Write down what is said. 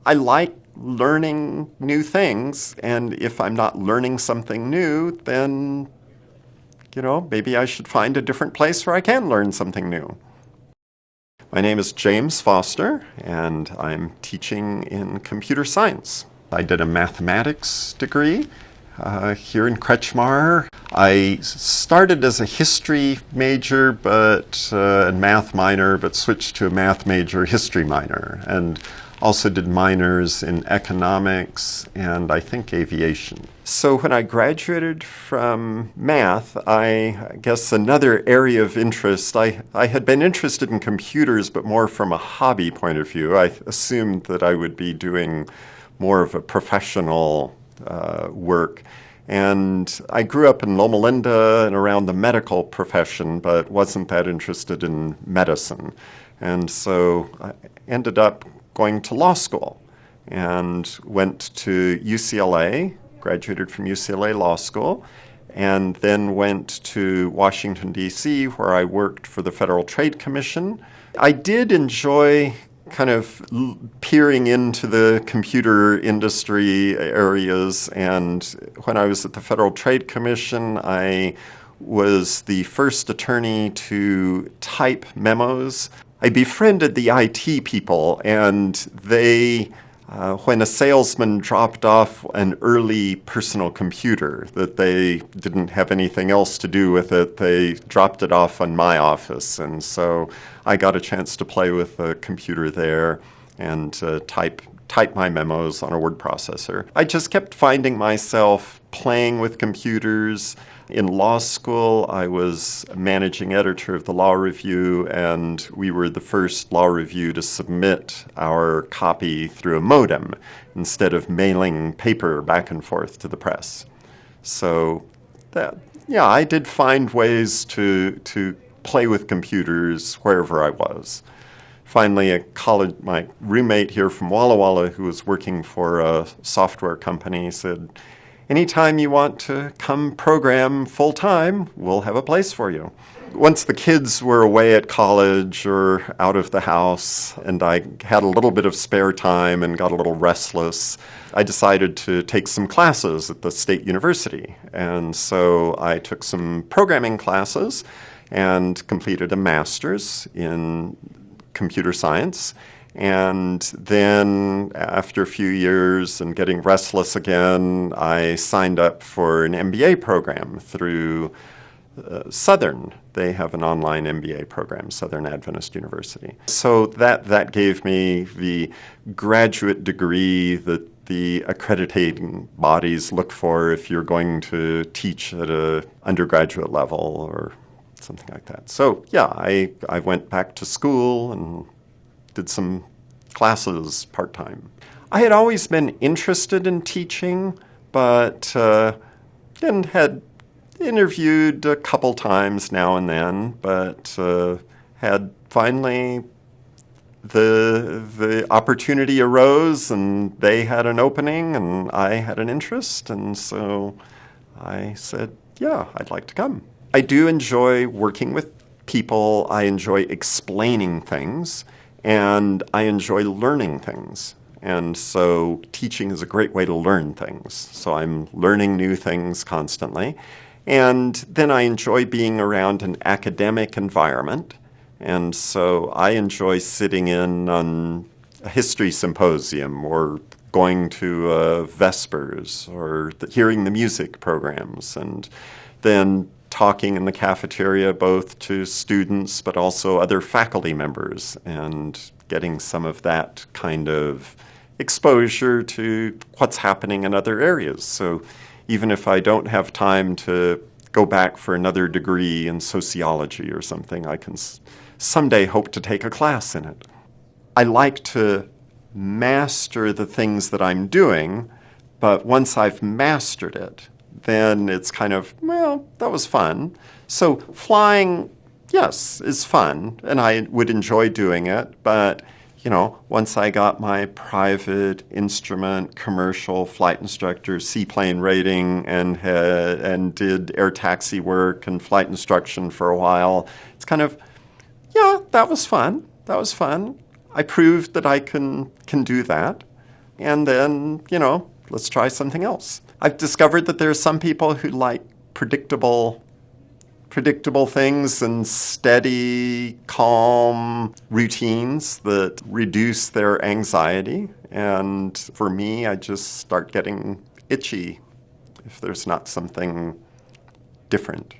I like learning new things, and if I'm not learning something new, then, maybe I should find a different place where I can learn something new. My name is James Foster, and I'm teaching in computer science. I did a mathematics degree here in Kretschmar. I started as a history major and math minor, but switched to a math major, history minor, and also did minors in economics and I think aviation. So when I graduated from math, I guess another area of interest, I had been interested in computers, but more from a hobby point of view. I assumed that I would be doing more of a professional work. And I grew up in Loma Linda and around the medical profession, but wasn't that interested in medicine. And so I ended up going to law school and went to UCLA, graduated from UCLA Law School, and then went to Washington, D.C., where I worked for the Federal Trade Commission. I did enjoy kind of peering into the computer industry areas, and when I was at the Federal Trade Commission, I was the first attorney to type memos. I befriended the IT people, and they, when a salesman dropped off an early personal computer that they didn't have anything else to do with it, they dropped it off on my office. And so I got a chance to play with a computer there and type my memos on a word processor. I just kept finding myself playing with computers. In law school, I was managing editor of the Law Review, and we were the first Law Review to submit our copy through a modem instead of mailing paper back and forth to the press. So I did find ways to play with computers wherever I was. Finally, my roommate here from Walla Walla, who was working for a software company, said, "Anytime you want to come program full-time, we'll have a place for you." Once the kids were away at college or out of the house, and I had a little bit of spare time and got a little restless, I decided to take some classes at the State University. And so I took some programming classes and completed a master's in computer science. And then after a few years and getting restless again, I signed up for an MBA program through Southern. They have an online MBA program, Southern Adventist University. So that gave me the graduate degree that the accrediting bodies look for if you're going to teach at an undergraduate level or something like that. So I went back to school and did some classes part-time. I had always been interested in teaching, but and had interviewed a couple times now and then, but had finally the opportunity arose and they had an opening and I had an interest, and so I said, I'd like to come. I do enjoy working with people. I enjoy explaining things, and I enjoy learning things. And so teaching is a great way to learn things. So I'm learning new things constantly. And then I enjoy being around an academic environment. And so I enjoy sitting in on a history symposium or going to Vespers or hearing the music programs, and then talking in the cafeteria both to students but also other faculty members and getting some of that kind of exposure to what's happening in other areas. So even if I don't have time to go back for another degree in sociology or something, I can someday hope to take a class in it. I like to master the things that I'm doing, but once I've mastered it, then it's kind of, that was fun. So flying, yes, is fun, and I would enjoy doing it, but once I got my private instrument, commercial flight instructor, seaplane rating, and did air taxi work and flight instruction for a while, it's kind of, that was fun. That was fun. I proved that I can do that. and then, let's try something else. I've discovered that there are some people who like predictable things and steady, calm routines that reduce their anxiety. And for me, I just start getting itchy if there's not something different.